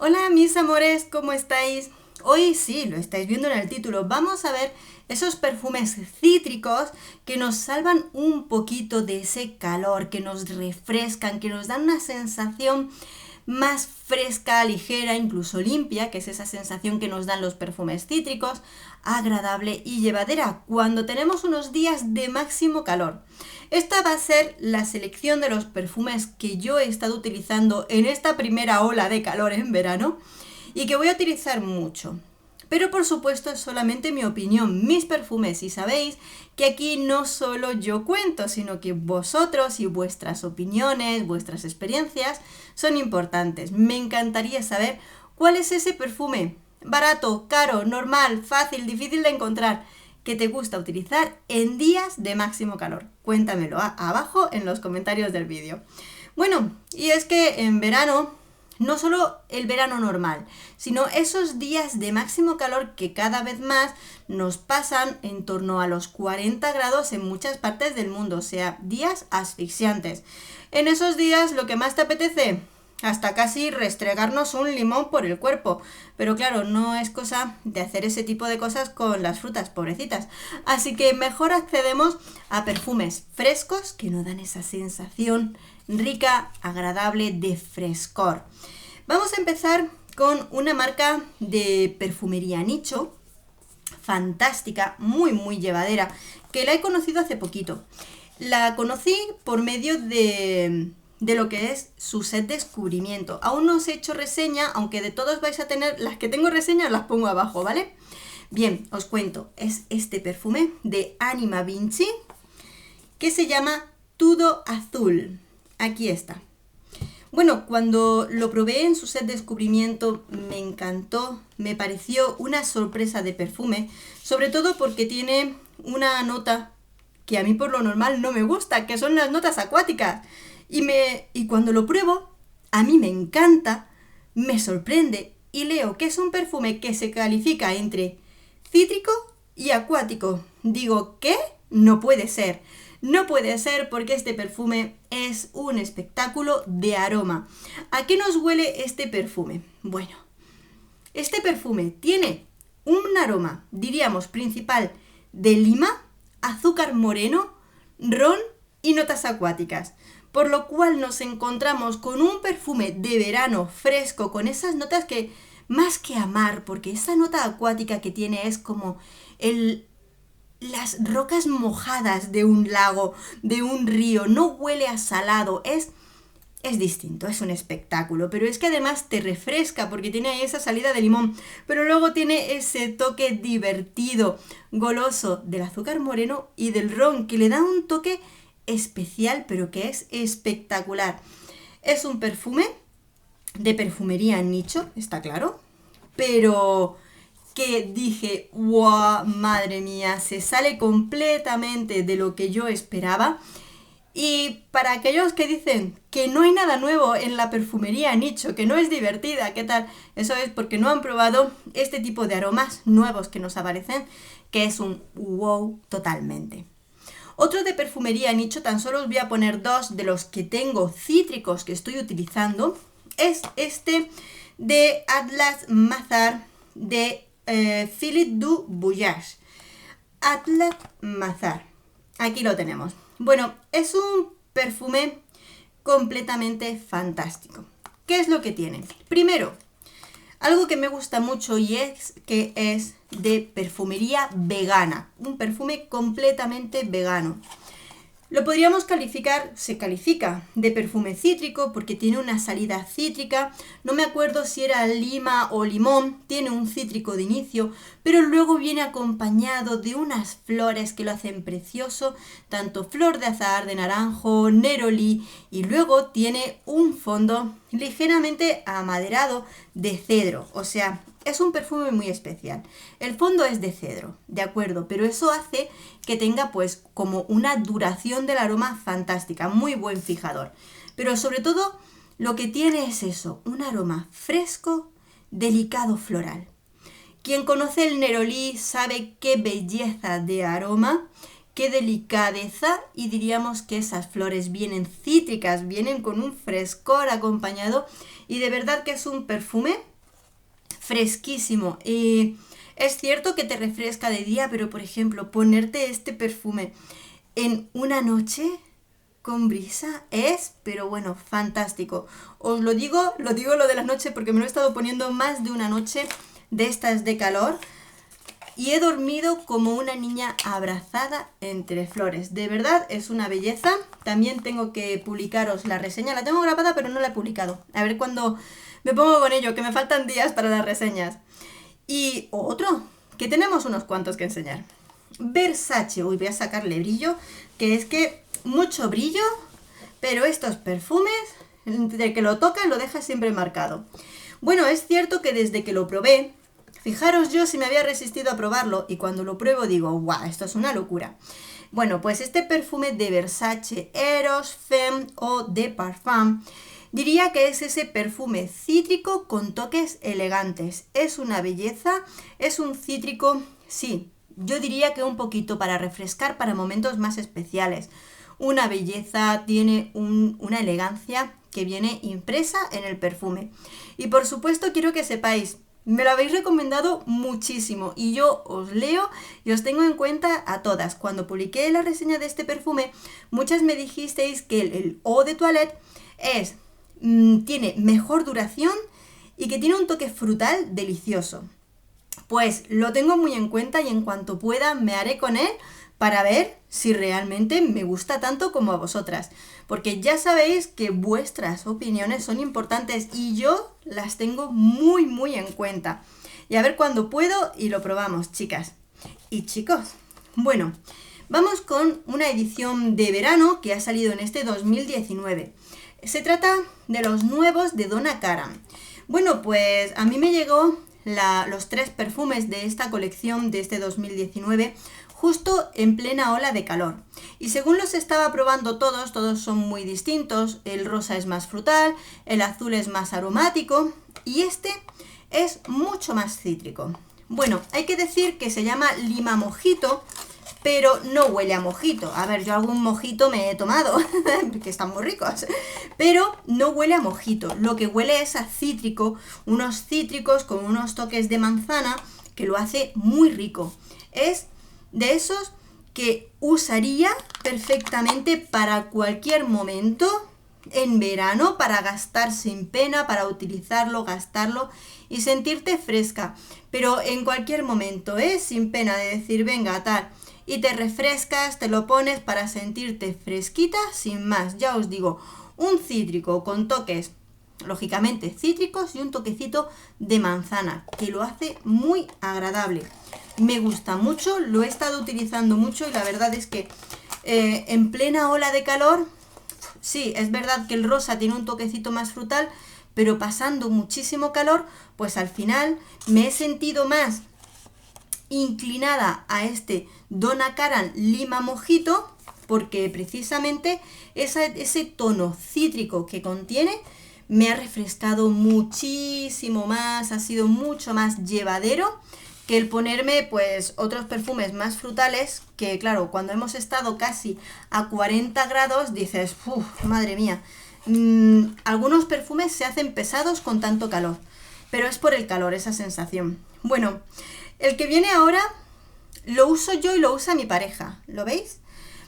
Hola mis amores, ¿cómo estáis? Hoy sí, lo estáis viendo en el título, vamos a ver esos perfumes cítricos que nos salvan un poquito de ese calor, que nos refrescan, que nos dan una sensación más fresca, ligera, incluso limpia, que es esa sensación que nos dan los perfumes cítricos, agradable y llevadera cuando tenemos unos días de máximo calor. Esta va a ser la selección de los perfumes que yo he estado utilizando en esta primera ola de calor en verano y que voy a utilizar mucho. Pero por supuesto es solamente mi opinión, mis perfumes, y sabéis que aquí no solo yo cuento, sino que vosotros y vuestras opiniones, vuestras experiencias son importantes. Me encantaría saber cuál es ese perfume, barato, caro, normal, fácil, difícil de encontrar, que te gusta utilizar en días de máximo calor. Cuéntamelo abajo en los comentarios del vídeo. Bueno, y es que en verano, no solo el verano normal, sino esos días de máximo calor que cada vez más nos pasan en torno a los 40 grados en muchas partes del mundo, o sea, días asfixiantes. En esos días lo que más te apetece, hasta casi restregarnos un limón por el cuerpo. Pero claro, no es cosa de hacer ese tipo de cosas con las frutas, pobrecitas. Así que mejor accedemos a perfumes frescos que nos dan esa sensación rica, agradable de frescor. Vamos a empezar con una marca de perfumería nicho, fantástica, muy llevadera, que la he conocido hace poquito. La conocí por medio de lo que es su set descubrimiento. Aún no os he hecho reseña, aunque de todos vais a tener, las que tengo reseña las pongo abajo, ¿vale? Bien, os cuento, es este perfume de Anima Vinci que se llama Tudo Azul. Aquí está. Bueno, cuando lo probé en su set descubrimiento me encantó, me pareció una sorpresa de perfume, sobre todo porque tiene una nota que a mí por lo normal no me gusta, que son las notas acuáticas. Y cuando lo pruebo, a mí me encanta, me sorprende y leo que es un perfume que se califica entre cítrico y acuático. Digo, ¿qué? No puede ser. No puede ser porque este perfume es un espectáculo de aroma. ¿A qué nos huele este perfume? Bueno, este perfume tiene un aroma, diríamos, principal de lima, azúcar moreno, ron y notas acuáticas. Por lo cual nos encontramos con un perfume de verano fresco, con esas notas que, más que amar, porque esa nota acuática que tiene es como las rocas mojadas de un lago, de un río, no huele a salado, es distinto, es un espectáculo, pero es que además te refresca porque tiene esa salida de limón, pero luego tiene ese toque divertido, goloso del azúcar moreno y del ron, que le da un toque especial, pero que es espectacular. Es un perfume de perfumería nicho, está claro, pero que dije, wow, madre mía, se sale completamente de lo que yo esperaba. Y para aquellos que dicen que no hay nada nuevo en la perfumería nicho, que no es divertida, ¿qué tal? Eso es porque no han probado este tipo de aromas nuevos que nos aparecen, que es un wow totalmente. Otro de perfumería nicho, tan solo os voy a poner dos de los que tengo cítricos que estoy utilizando, es este de Atlas Mazar de Philippe du Voyage. Atlas Mazar. Aquí lo tenemos. Bueno, es un perfume completamente fantástico. ¿Qué es lo que tiene? Primero, algo que me gusta mucho y es que es de perfumería vegana. Un perfume completamente vegano. Lo podríamos calificar, se califica de perfume cítrico porque tiene una salida cítrica. No me acuerdo si era lima o limón, tiene un cítrico de inicio, pero luego viene acompañado de unas flores que lo hacen precioso, tanto flor de azahar, de naranjo, neroli, y luego tiene un fondo ligeramente amaderado de cedro, o sea, es un perfume muy especial. El fondo es de cedro, de acuerdo, pero eso hace que tenga pues como una duración del aroma fantástica, muy buen fijador. Pero sobre todo lo que tiene es eso, un aroma fresco, delicado floral. Quien conoce el nerolí sabe qué belleza de aroma, qué delicadeza, y diríamos que esas flores vienen cítricas, vienen con un frescor acompañado y de verdad que es un perfume fresquísimo. Y es cierto que te refresca de día, pero por ejemplo, ponerte este perfume en una noche con brisa es, pero bueno, fantástico. Os lo digo lo de la noche porque me lo he estado poniendo más de una noche de estas de calor y he dormido como una niña abrazada entre flores. De verdad es una belleza. También tengo que publicaros la reseña. La tengo grabada pero no la he publicado. A ver cuándo me pongo con ello, que me faltan días para las reseñas. Y otro, que tenemos unos cuantos que enseñar. Versace. Uy, voy a sacarle brillo, que es que mucho brillo, pero estos perfumes, de que lo tocas lo dejas siempre marcado. Bueno, es cierto que desde que lo probé, fijaros yo si me había resistido a probarlo y cuando lo pruebo digo, guau, esto es una locura. Bueno, pues este perfume de Versace, Eros Femme Eau de Parfum, diría que es ese perfume cítrico con toques elegantes. Es una belleza, es un cítrico, sí, yo diría que un poquito para refrescar para momentos más especiales. Una belleza, tiene una elegancia que viene impresa en el perfume. Y por supuesto quiero que sepáis, me lo habéis recomendado muchísimo y yo os leo y os tengo en cuenta a todas. Cuando publiqué la reseña de este perfume, muchas me dijisteis que el Eau de Toilette tiene mejor duración y que tiene un toque frutal delicioso. Pues lo tengo muy en cuenta y en cuanto pueda me haré con él para ver si realmente me gusta tanto como a vosotras. Porque ya sabéis que vuestras opiniones son importantes y yo las tengo muy muy en cuenta. Y a ver cuándo puedo y lo probamos, chicas y chicos. Bueno, vamos con una edición de verano que ha salido en este 2019. Se trata de los nuevos de Donna Karan. Bueno, pues a mí me llegó los 3 perfumes de esta colección de este 2019 justo en plena ola de calor. Y según los estaba probando todos son muy distintos. El rosa es más frutal, el azul es más aromático y este es mucho más cítrico. Bueno, hay que decir que se llama lima mojito, pero no huele a mojito. A ver, yo algún mojito me he tomado, que están muy ricos, pero no huele a mojito. Lo que huele es a cítrico, unos cítricos con unos toques de manzana que lo hace muy rico. Es de esos que usaría perfectamente para cualquier momento en verano, para gastar sin pena, para utilizarlo, gastarlo y sentirte fresca. Pero en cualquier momento, sin pena de decir, venga, tal, y te refrescas, te lo pones para sentirte fresquita sin más. Ya os digo, un cítrico con toques, lógicamente cítricos y un toquecito de manzana, que lo hace muy agradable. Me gusta mucho, lo he estado utilizando mucho y la verdad es que en plena ola de calor, sí, es verdad que el rosa tiene un toquecito más frutal, pero pasando muchísimo calor, pues al final me he sentido más inclinada a este Donna Karan Lima Mojito, porque precisamente ese tono cítrico que contiene me ha refrescado muchísimo más, ha sido mucho más llevadero que el ponerme pues otros perfumes más frutales que claro, cuando hemos estado casi a 40 grados dices, madre mía, algunos perfumes se hacen pesados con tanto calor, pero es por el calor esa sensación. Bueno, el que viene ahora lo uso yo y lo usa mi pareja, ¿lo veis?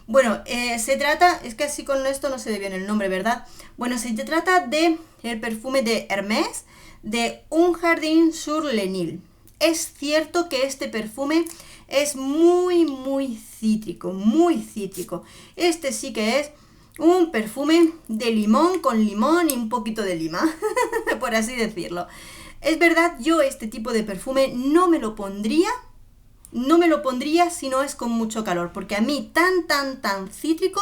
Bueno, se trata, es que así con esto no se ve bien el nombre, ¿verdad? Bueno, se trata de el perfume de Hermès de Un Jardin sur le Nil. Es cierto que este perfume es muy, muy cítrico, muy cítrico. Este sí que es un perfume de limón con limón y un poquito de lima, por así decirlo. Es verdad, yo este tipo de perfume no me lo pondría si no es con mucho calor, porque a mí tan cítrico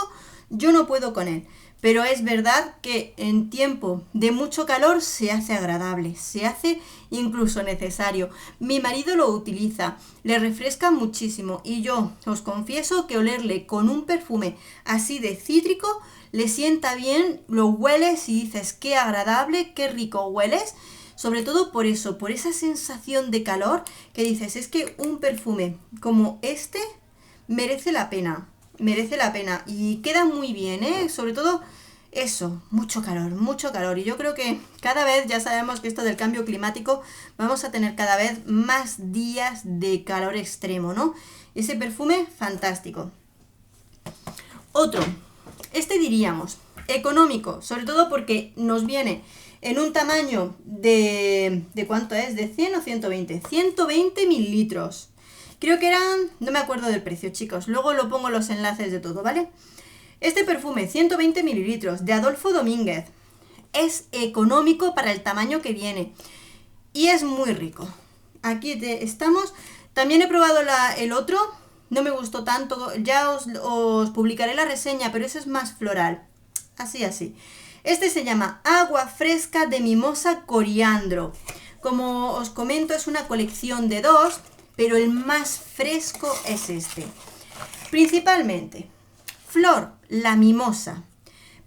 yo no puedo con él. Pero es verdad que en tiempo de mucho calor se hace agradable, se hace incluso necesario. Mi marido lo utiliza, le refresca muchísimo y yo os confieso que olerle con un perfume así de cítrico le sienta bien, lo hueles y dices qué agradable, qué rico hueles. Sobre todo por eso, por esa sensación de calor que dices, es que un perfume como este merece la pena. merece la pena y queda muy bien, ¿eh? Sobre todo eso, mucho calor, mucho calor. Y yo creo que cada vez, ya sabemos que esto del cambio climático, vamos a tener cada vez más días de calor extremo, ¿no? Ese perfume, fantástico. Otro, este diríamos, económico, sobre todo porque nos viene en un tamaño ¿de cuánto es? ¿De 100 o 120? 120 mililitros. Creo que eran, no me acuerdo del precio, chicos, luego lo pongo los enlaces de todo, ¿vale? Este perfume, 120 mililitros, de Adolfo Domínguez, es económico para el tamaño que viene y es muy rico. Aquí estamos. También he probado el otro, no me gustó tanto, ya os publicaré la reseña, pero ese es más floral, así. Este se llama Agua Fresca de Mimosa Coriandro. Como os comento, es una colección de 2, pero el más fresco es este. Principalmente, flor, la mimosa,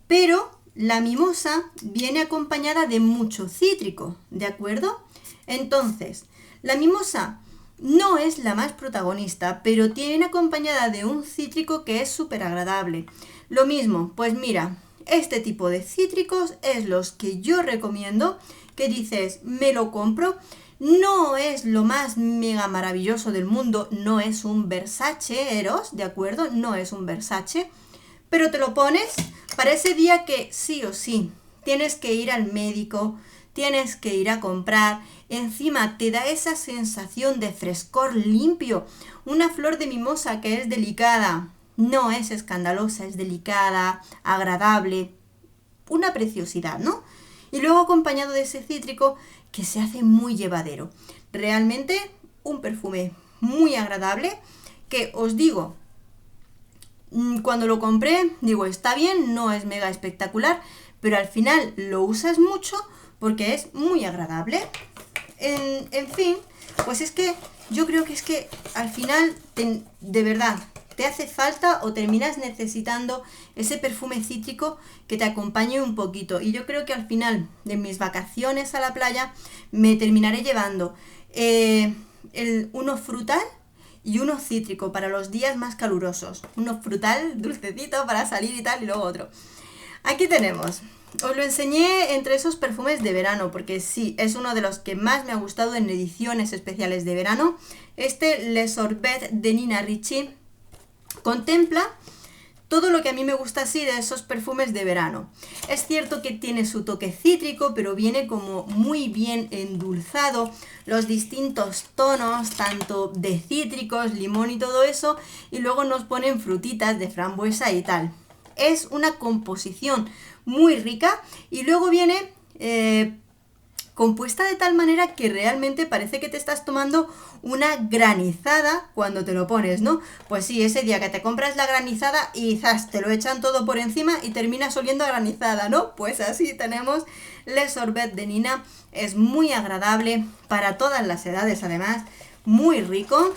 pero la mimosa viene acompañada de mucho cítrico, ¿de acuerdo? Entonces, la mimosa no es la más protagonista, pero tiene acompañada de un cítrico que es súper agradable. Lo mismo, pues mira, este tipo de cítricos es los que yo recomiendo, que dices, me lo compro. No es lo más mega maravilloso del mundo, no es un Versace Eros, ¿de acuerdo? No es un Versace, pero te lo pones para ese día que sí o sí tienes que ir al médico, tienes que ir a comprar, encima te da esa sensación de frescor limpio, una flor de mimosa que es delicada, no es escandalosa, es delicada, agradable, una preciosidad, ¿no? Y luego acompañado de ese cítrico que se hace muy llevadero. Realmente un perfume muy agradable que os digo, cuando lo compré, digo, está bien, no es mega espectacular, pero al final lo usas mucho porque es muy agradable. En fin, pues es que yo creo que es que al final, de verdad, te hace falta o terminas necesitando ese perfume cítrico que te acompañe un poquito. Y yo creo que al final de mis vacaciones a la playa me terminaré llevando uno frutal y uno cítrico para los días más calurosos. Uno frutal, dulcecito para salir y tal, y luego otro. Aquí tenemos. Os lo enseñé entre esos perfumes de verano, porque sí, es uno de los que más me ha gustado en ediciones especiales de verano. Este Les Sorbet de Nina Ricci contempla todo lo que a mí me gusta así de esos perfumes de verano. Es cierto que tiene su toque cítrico, pero viene como muy bien endulzado, los distintos tonos, tanto de cítricos, limón y todo eso, y luego nos ponen frutitas de frambuesa y tal. Es una composición muy rica y luego viene compuesta de tal manera que realmente parece que te estás tomando una granizada cuando te lo pones, ¿no? Pues sí, ese día que te compras la granizada y ¡zas!, te lo echan todo por encima y terminas oliendo a granizada, ¿no? Pues así tenemos Les Sorbet de Nina, es muy agradable para todas las edades además, muy rico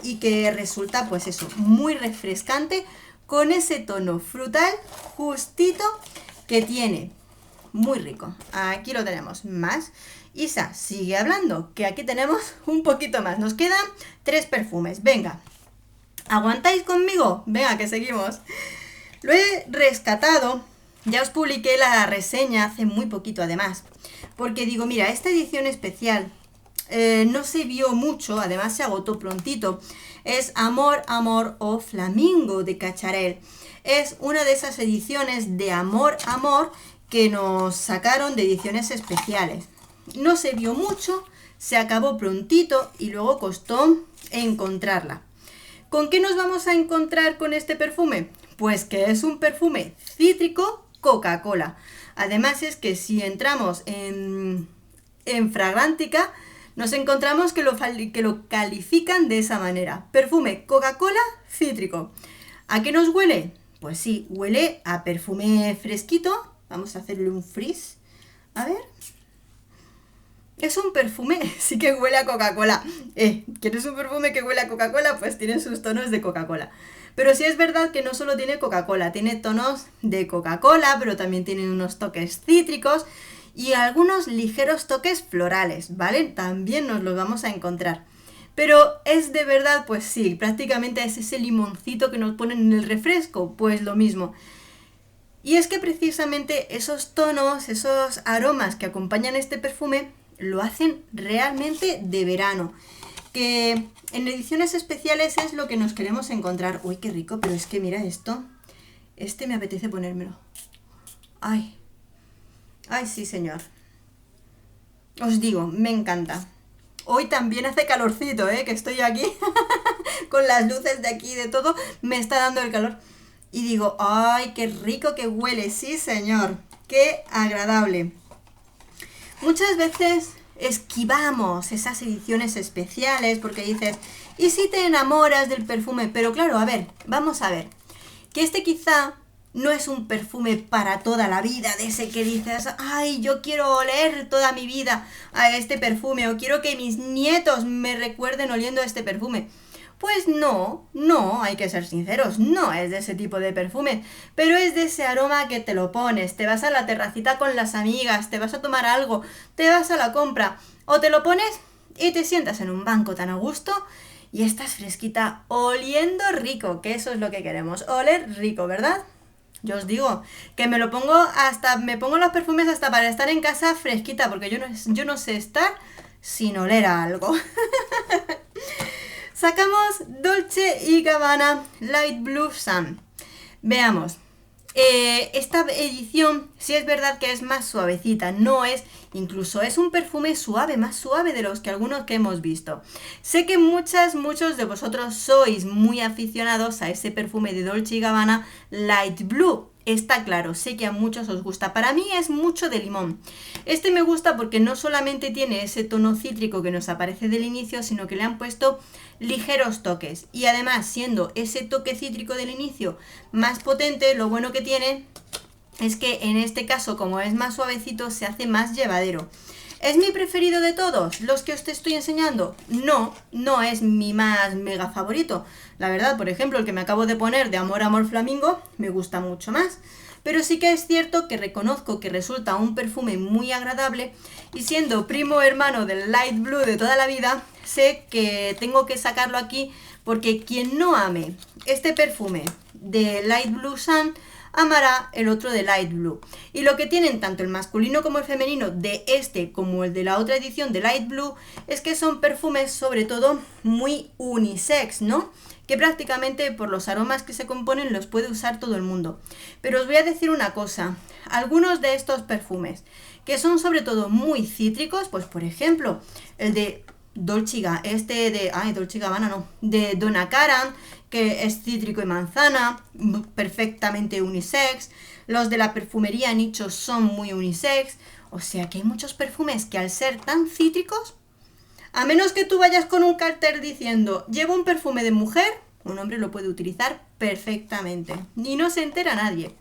y que resulta pues eso, muy refrescante con ese tono frutal justito que tiene. Muy rico. Aquí lo tenemos más. Isa, sigue hablando, que aquí tenemos un poquito más. Nos quedan 3 perfumes. Venga, ¿aguantáis conmigo? Venga, que seguimos. Lo he rescatado. Ya os publiqué la reseña hace muy poquito además. Porque digo, mira, esta edición especial no se vio mucho, además se agotó prontito. Es Amor, Amor o Flamingo de Cacharel. Es una de esas ediciones de Amor, Amor que nos sacaron de ediciones especiales. No se vio mucho, se acabó prontito y luego costó encontrarla. ¿Con qué nos vamos a encontrar con este perfume? Pues que es un perfume cítrico Coca-Cola. Además es que si entramos en Fragrantica, nos encontramos que lo califican de esa manera. Perfume Coca-Cola cítrico. ¿A qué nos huele? Pues sí, huele a perfume fresquito. Vamos a hacerle un frizz. A ver. Es un perfume, sí que huele a Coca-Cola. ¿Quieres un perfume que huele a Coca-Cola? Pues tiene sus tonos de Coca-Cola. Pero sí es verdad que no solo tiene Coca-Cola, tiene tonos de Coca-Cola, pero también tiene unos toques cítricos y algunos ligeros toques florales, ¿vale? También nos los vamos a encontrar. Pero es de verdad, pues sí, prácticamente es ese limoncito que nos ponen en el refresco, pues lo mismo. Y es que precisamente esos tonos, esos aromas que acompañan este perfume, lo hacen realmente de verano. Que en ediciones especiales es lo que nos queremos encontrar. Uy, qué rico, pero es que mira esto. Este me apetece ponérmelo. Ay, ay, sí, señor. Os digo, me encanta. Hoy también hace calorcito, que estoy aquí con las luces de aquí y de todo, me está dando el calor. Y digo, ay, qué rico que huele, sí, señor. Qué agradable. Muchas veces esquivamos esas ediciones especiales porque dices, ¿y si te enamoras del perfume? Pero claro, a ver, vamos a ver. Que este quizá no es un perfume para toda la vida, de ese que dices, ay, yo quiero oler toda mi vida a este perfume, o quiero que mis nietos me recuerden oliendo a este perfume. Pues no, hay que ser sinceros, no es de ese tipo de perfume, pero es de ese aroma que te lo pones, te vas a la terracita con las amigas, te vas a tomar algo, te vas a la compra, o te lo pones y te sientas en un banco tan a gusto y estás fresquita oliendo rico, que eso es lo que queremos, oler rico, ¿verdad? Yo os digo que me lo pongo me pongo los perfumes hasta para estar en casa fresquita, porque yo no sé estar sin oler a algo. Sacamos Dolce & Gabbana Light Blue Sun. Veamos. Esta edición sí es verdad que es más suavecita, incluso es un perfume suave, más suave de los que algunos que hemos visto. Sé que muchos de vosotros sois muy aficionados a ese perfume de Dolce & Gabbana Light Blue. Está claro, sé que a muchos os gusta. Para mí es mucho de limón. Este me gusta porque no solamente tiene ese tono cítrico que nos aparece del inicio, sino que le han puesto ligeros toques. Y además, siendo ese toque cítrico del inicio más potente, lo bueno que tiene es que en este caso, como es más suavecito, se hace más llevadero. ¿Es mi preferido de todos los que os te estoy enseñando? No es mi más mega favorito. La verdad, por ejemplo, el que me acabo de poner de Amor Flamingo me gusta mucho más. Pero sí que es cierto que reconozco que resulta un perfume muy agradable y siendo primo hermano del Light Blue de toda la vida, sé que tengo que sacarlo aquí porque quien no ame este perfume de Light Blue Sun amará el otro de Light Blue. Y lo que tienen tanto el masculino como el femenino de este como el de la otra edición de Light Blue es que son perfumes sobre todo muy unisex, ¿no? Que prácticamente por los aromas que se componen los puede usar todo el mundo. Pero os voy a decir una cosa, algunos de estos perfumes que son sobre todo muy cítricos, pues por ejemplo el de Dolce Gabbana no, de Donna Karan, que es cítrico y manzana, perfectamente unisex. Los de la perfumería Nicho son muy unisex. O sea que hay muchos perfumes que al ser tan cítricos, a menos que tú vayas con un cartel diciendo llevo un perfume de mujer, un hombre lo puede utilizar perfectamente y no se entera nadie.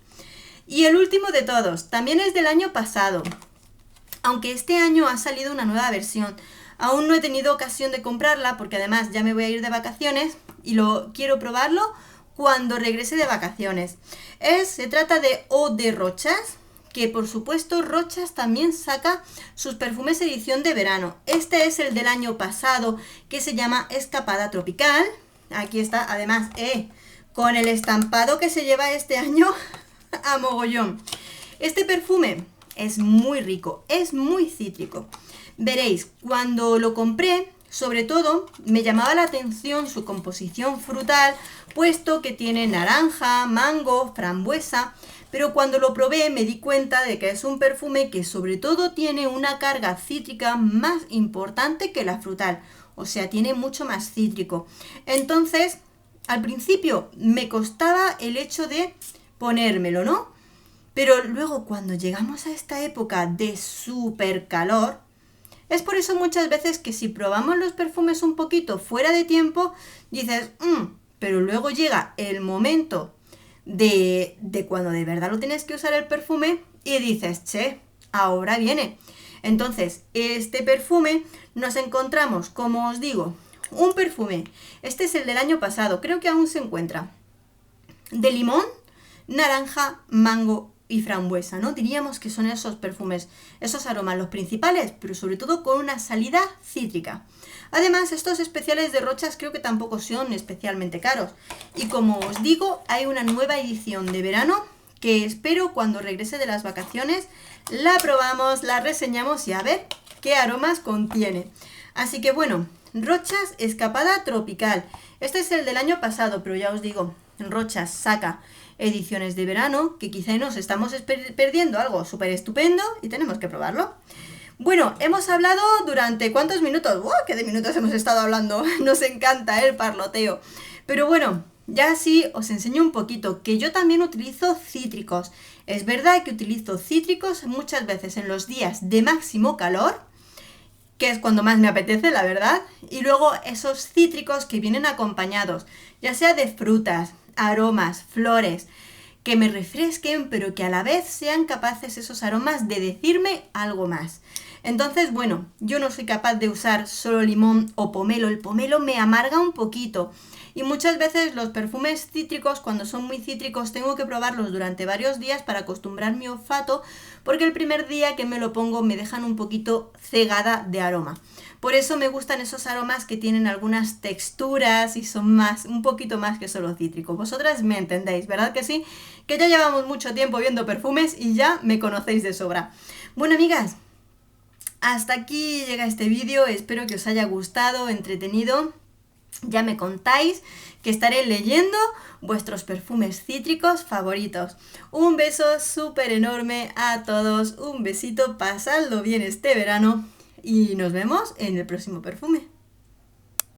Y el último de todos, también es del año pasado, aunque este año ha salido una nueva versión. Aún no he tenido ocasión de comprarla porque además ya me voy a ir de vacaciones y quiero probarlo cuando regrese de vacaciones. Se trata de Eau de Rochas, que por supuesto Rochas también saca sus perfumes edición de verano. Este es el del año pasado, que se llama Escapada Tropical. Aquí está, además, con el estampado que se lleva este año a mogollón. Este perfume es muy rico, es muy cítrico. Veréis, cuando lo compré, sobre todo, me llamaba la atención su composición frutal, puesto que tiene naranja, mango, frambuesa, pero cuando lo probé me di cuenta de que es un perfume que sobre todo tiene una carga cítrica más importante que la frutal, o sea, tiene mucho más cítrico. Entonces, al principio me costaba el hecho de ponérmelo, ¿no? Pero luego cuando llegamos a esta época de súper calor, es por eso muchas veces que si probamos los perfumes un poquito fuera de tiempo, dices, pero luego llega el momento de cuando de verdad lo tienes que usar el perfume y dices, che, ahora viene. Entonces, este perfume nos encontramos, como os digo, un perfume, este es el del año pasado, creo que aún se encuentra, de limón, naranja, mango y frambuesa, ¿no? Diríamos que son esos perfumes, esos aromas los principales, pero sobre todo con una salida cítrica. Además, estos especiales de Rochas creo que tampoco son especialmente caros. Y como os digo, hay una nueva edición de verano que espero cuando regrese de las vacaciones la probamos, la reseñamos y a ver qué aromas contiene. Así que bueno, Rochas Escapada Tropical. Este es el del año pasado, pero ya os digo, Rochas saca ediciones de verano que quizá nos estamos perdiendo algo súper estupendo y tenemos que probarlo. Bueno, hemos hablado durante ¿cuántos minutos? ¡Wow! ¿Qué de minutos hemos estado hablando? Nos encanta el parloteo. Pero bueno, ya sí os enseño un poquito que yo también utilizo cítricos. Es verdad que utilizo cítricos muchas veces en los días de máximo calor, que es cuando más me apetece, la verdad. Y luego esos cítricos que vienen acompañados, ya sea de frutas, aromas, flores, que me refresquen, pero que a la vez sean capaces esos aromas de decirme algo más. Entonces, bueno, yo no soy capaz de usar solo limón o pomelo. El pomelo me amarga un poquito. Y muchas veces los perfumes cítricos, cuando son muy cítricos, tengo que probarlos durante varios días para acostumbrar mi olfato, porque el primer día que me lo pongo me dejan un poquito cegada de aroma. Por eso me gustan esos aromas que tienen algunas texturas y son más, un poquito más que solo cítrico. Vosotras me entendéis, ¿verdad que sí? Que ya llevamos mucho tiempo viendo perfumes y ya me conocéis de sobra. Bueno, amigas, hasta aquí llega este vídeo. Espero que os haya gustado, entretenido. Ya me contáis que estaré leyendo vuestros perfumes cítricos favoritos. Un beso súper enorme a todos. Un besito, pasadlo bien este verano. Y nos vemos en el próximo perfume.